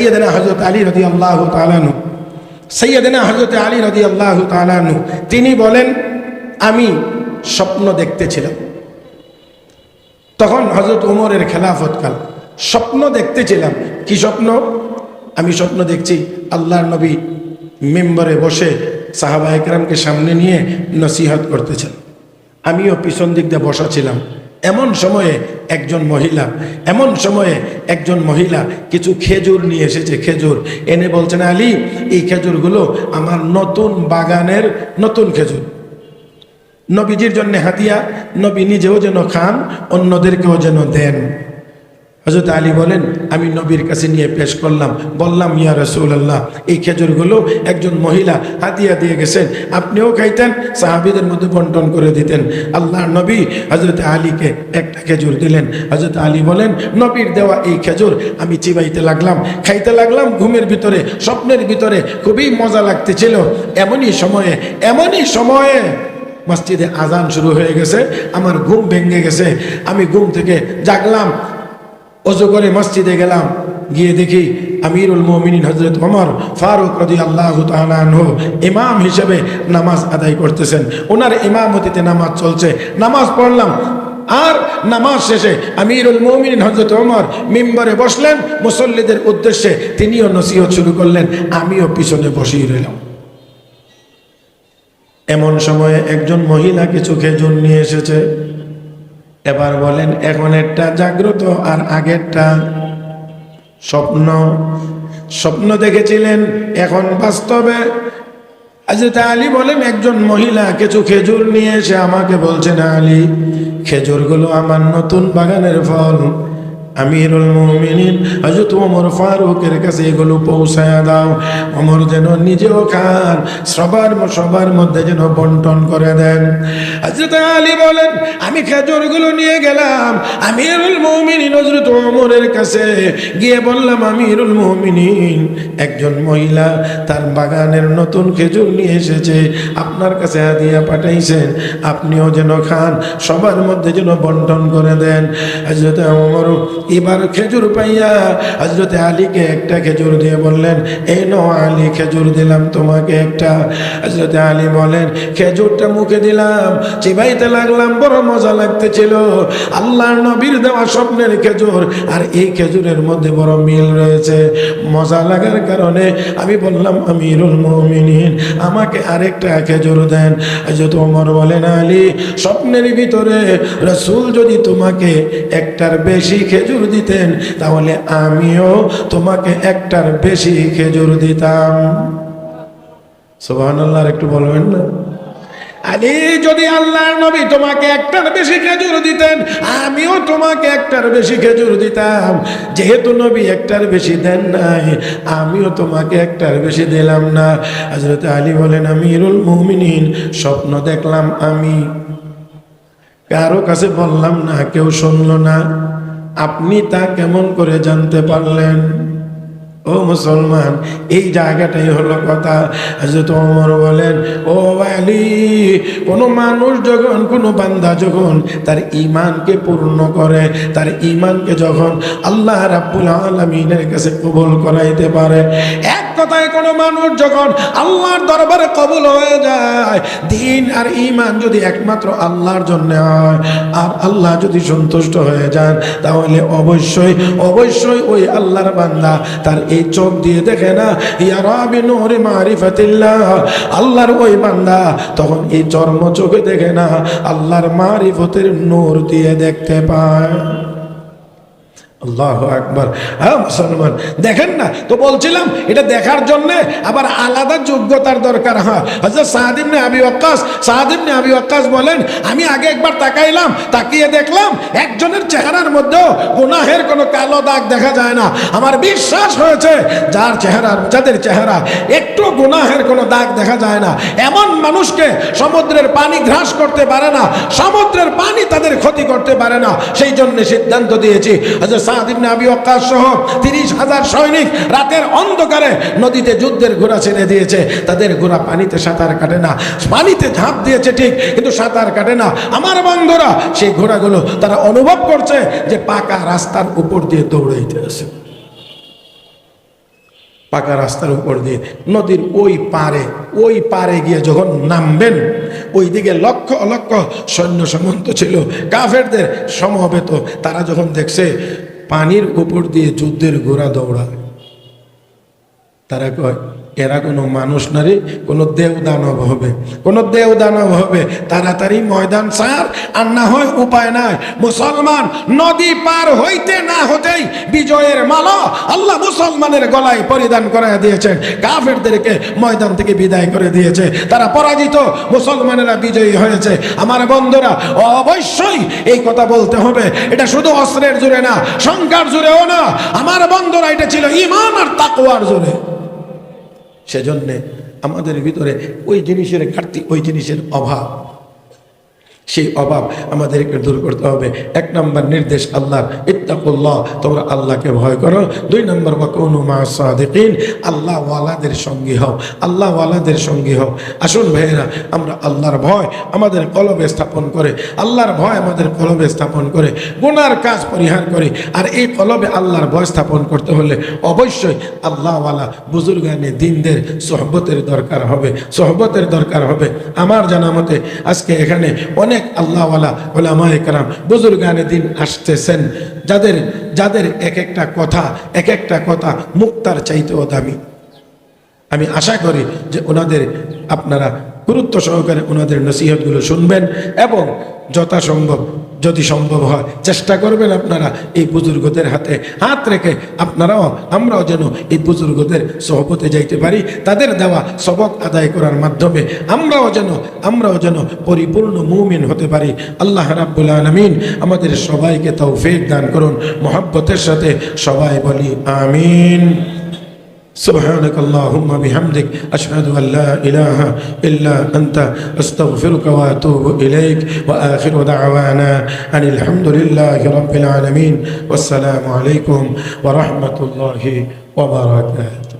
সাইয়্যিদানা হযরত আলী রাদিয়াল্লাহু তাআলা আনহু, সাইয়্যিদানা হযরত আলী রাদিয়াল্লাহু তাআলা আনহু তিনি বলেন, আমি স্বপ্ন দেখতেছিলাম। তখন হযরত ওমরের খেলাফতকাল। স্বপ্ন দেখতেছিলাম। কি স্বপ্ন? আমি স্বপ্ন দেখছি আল্লাহর নবী মিম্বরে বসে সাহাবায়ে কেরামকে সামনে নিয়ে নসিহত করতেছেন, আমিও পিছন দিক দিয়ে বসা ছিলাম। এমন সময়ে একজন মহিলা কিছু খেজুর নিয়ে এসেছে। খেজুর এনে বলছেন, আলী এই খেজুরগুলো আমার নতুন বাগানের নতুন খেজুর, নবীজির জন্য হাদিয়া, নবী নিজেও যেন খান, অন্যদেরকেও যেন দেন। হযরত আলী বলেন, আমি নবীর কাছে নিয়ে পেশ করলাম, বললাম, ইয়া রাসূলুল্লাহ, এই খেজুরগুলো একজন মহিলা হাদিয়া দিয়ে গেছেন, আপনিও খাইতেন, সাহাবীদের মধ্যে বন্টন করে দিতেন। আল্লাহর নবী হযরত আলীকে একটা খেজুর দিলেন। হযরত আলী বলেন, নবীর দেওয়া এই খেজুর আমি চিবাইতে লাগলাম, খাইতে লাগলাম, ঘুমের ভিতরে, স্বপ্নের ভিতরে খুবই মজা লাগতেছিল। এমনই সময়ে মসজিদে আজান শুরু হয়ে গেছে, আমার ঘুম ভেঙে গেছে। আমি ঘুম থেকে জাগলাম, ওযু করে মসজিদে গেলাম, গিয়ে দেখি আমিরুল মুমিনিন হযরত ওমর ফারুক রাদিয়াল্লাহু তাআলা আনহু ইমাম হিসেবে নামাজ আদায় করতেছেন। ওনার ইমামতিতে নামাজ চলছে, নামাজ পড়লাম। আর নামাজ শেষে আমিরুল মুমিনিন হযরত ওমর মিম্বরে বসলেন, মুসল্লিদের উদ্দেশ্যে তিনিও নসিহত শুরু করলেন, আমিও পিছনে বসিয়ে রইলাম। এমন সময়ে একজন মহিলা কিছু খেজুর নিয়ে এসেছে। এবার বলেন, এখন একটা জাগ্রত আর আগেরটা স্বপ্ন দেখেছিলেন, এখন বাস্তবে। হযরত আলী বলেন, একজন মহিলা কিছু খেজুর নিয়ে এসে আমাকে বলছেন, আলী খেজুরগুলো আমার নতুন বাগানের ফল, আমিরুল মুমিনিন হযরত ওমর ফারুকের কাছে এগুলো পৌঁছায়া দাও, ওমর যেন নিজেও খান, সবার মধ্যে যেন বন্টন করে দেন। হযরত আলী বলেন, আমি খেজুরগুলো নিয়ে গেলাম আমিরুল মুমিনিন হযরত ওমরের কাছে, গিয়ে বললাম, আমিরুল মুমিনিন, একজন মহিলা তার বাগানের নতুন খেজুর নিয়ে এসেছে, আপনার কাছে হাদিয়া পাঠাইছেন, আপনিও যেন খান, সবার মধ্যে যেন বন্টন করে দেন। হযরত ওমর এবার খেজুর পাইয়া হযরত আলীকে একটা খেজুর দিয়ে বললেন, এই নাও আলী, খেজুর দিলাম তোমাকে একটা। হযরত আলী বলেন, খেজুরটা মুখে দিলাম, চিবাইতে লাগলাম, বড় মজা লাগতেছিল। আল্লাহর নবীর দেওয়া স্বপ্নের খেজুর আর এই খেজুরের মধ্যে বড় মিল রয়েছে। মজা লাগার কারণে আমি বললাম, আমিরুল মুমিনিন, আমাকে আরেকটা খেজুর দেন। হযরত ওমর বলেন, আলী, স্বপ্নের ভিতরে রাসূল যদি তোমাকে একটার বেশি খেজুর দিতেন, তাহলে আমিও তোমাকে একটার বেশি খেজুর দিতাম। সুবহানাল্লাহ, একটু বলবেন না? আলী, যদি আল্লাহর নবী তোমাকে একটার বেশি খেজুর দিতেন, আমিও তোমাকে একটার বেশি খেজুর দিতাম। যেহেতু নবী একটার বেশি দেন নাই, আমিও তোমাকে একটার বেশি দিলাম না। হযরত আলী বলেন, আমিরুল মুমিনিন, স্বপ্ন দেখলাম আমি, কারো কাছে বললাম না, কেউ শুনলো না, আপনি তা কেমন করে জানতে পারলেন? ও মুসলমান, এই জায়গাটাই হলো কথা। হযরত ওমর বলেন, ও আলী, কোন মানুষ যখন, কোন বান্দা যখন তার ঈমানকে পূর্ণ করে, তার ঈমানকে যখন আল্লাহ রাব্বুল আলামিনের কাছে কবুল করাইতে পারে, এক কথায় কোন মানুষ যখন আল্লাহর দরবারে কবুল হয়ে যায়, দ্বীন আর ঈমান যদি একমাত্র আল্লাহর জন্য হয়, আর আল্লাহ যদি সন্তুষ্ট হয়ে যান, তাহলে অবশ্যই ওই আল্লাহর বান্দা তার এই চোখ দিয়ে দেখে না, ইয়ারা বিনূরি মারিফাতিল্লাহ, আল্লাহর ওই বান্দা তখন এই চর্ম চোখে দেখে না, আল্লাহর মারিফতের নূর দিয়ে দেখতে পায়। আল্লাহু আকবার। হ্যাঁ মুসলমান, দেখেন না তো, বলছিলাম এটা দেখার জন্য আবার আলাদা যোগ্যতার দরকার হয়। হযরত সাদ ইবনে আবি ওয়াক্কাস বলেন, আমি আগে একবার তাকাইলাম, তাকিয়ে দেখলাম একজনের চেহারার মধ্যেও গুনাহের কোনো কালো দাগ দেখা যায় না। আমার বিশ্বাস হয়েছে, যাদের চেহারা একটু গুনাহের কোনো দাগ দেখা যায় না, এমন মানুষকে সমুদ্রের পানি গ্রাস করতে পারে না, সমুদ্রের পানি তাদের ক্ষতি করতে পারে না। সেই জন্য সিদ্ধান্ত দিয়েছি, হযরত সাদ ইবনে আবি ওয়াক্কাস সহ 30,000 সৈনিক রাতের অন্ধকারে নদীতে যুদ্ধের ঘোড়া ছেড়ে দিয়েছে। তাদের ঘোড়া পানিতে সাঁতার কাটে না, পানিতে ঝাঁপ দিয়েছে ঠিক, কিন্তু সাঁতার কাটে না। আমার বন্ধুরা, সেই ঘোড়াগুলো তারা অনুভব করছে যে পাকা রাস্তার উপর দিয়ে দৌড়াইতে আছে। পাকা রাস্তার উপর দিয়ে নদীর ওই পারে গিয়ে যখন নামবেন, ওই দিকে লক্ষ লক্ষ সৈন্য সামন্ত ছিল কাফেরদের সমবেত। তারা যখন দেখছে পানির উপর দিয়ে যুদ্ধের ঘোড়া দৌড়ায়, তারা কয় এরা কোনো মানুষ না রে, কোনো দেব দানব হবে, কোনো দেব দানব হবে, তাড়াতাড়ি ময়দান ছাড়, আর না হয় উপায় নাই। মুসলমান নদী পার হইতে না হতেই বিজয়ের মালা আল্লাহ মুসলমানের গলায় পরিধান করে দিয়েছেন, কাফেরদেরকে ময়দান থেকে বিদায় করে দিয়েছে, তারা পরাজিত, মুসলমানেরা বিজয়ী হয়েছে। আমার বন্ধুরা, অবশ্যই এই কথা বলতে হবে, এটা শুধু অস্ত্রের জোরে না, সংখ্যার জোরেও না, আমার বন্ধুরা, এটা ছিল ঈমান আর তাকওয়ার জোরে। সেজন্য আমাদের ভিতরে ওই জিনিসের ঘাটতি, ওই জিনিসের অভাব, সেই অভাব আমাদেরকে দূর করতে হবে। 1 নম্বর নির্দেশ আল্লাহর, ইত্তাকুল্লাহ, তোমরা আল্লাহকে ভয় করো। 2 নম্বর ওয়াকুনু মা'আস সাদিকিন, আল্লাহ ওয়ালাদের সঙ্গী হও, আল্লাহ ওয়ালাদের সঙ্গী হও। আসুন ভাইয়েরা, আমরা আল্লাহর ভয় আমাদের কলবে স্থাপন করে, আল্লাহর ভয় আমাদের কলবে স্থাপন করে গুনার কাজ পরিহার করি। আর এই কলবে আল্লাহর ভয় স্থাপন করতে হলে অবশ্যই আল্লাহওয়ালা বুজুর্গানে দ্বীনদের সোহবতের দরকার হবে, সোহবতের দরকার হবে। আমার জানা মতে আজকে এখানে অনেক আল্লাহওয়ালা ওলামায়ে কেরাম বুজুর্গানে দ্বীন আসতেছেন, যাদের এক একটা কথা মুক্তার চাইতেও দামি। আমি আশা করি যে ওনাদের আপনারা গুরুত্ব সহকারে ওনাদের নসিহতগুলো শুনবেন এবং যথাসম্ভব, যদি সম্ভব হয়, চেষ্টা করবেন আপনারা এই বুজুর্গদের হাতে হাত রেখে আমরাও যেন এই বুজুর্গদের সহবতে যাইতে পারি, তাদের দেওয়া সবক আদায় করার মাধ্যমে আমরাও যেন পরিপূর্ণ মুমিন হতে পারি। আল্লাহ রাব্বুল আলামিন আমাদের সবাইকে তৌফিক দান করুন। মহব্বতের সাথে সবাই বলি আমিন। سبحانك اللهم بحمدك أشهد أن لا إله إلا أنت أستغفرك وأتوب إليك وآخر دعوانا أن الحمد لله رب العالمين والسلام عليكم ورحمة الله وبركاته.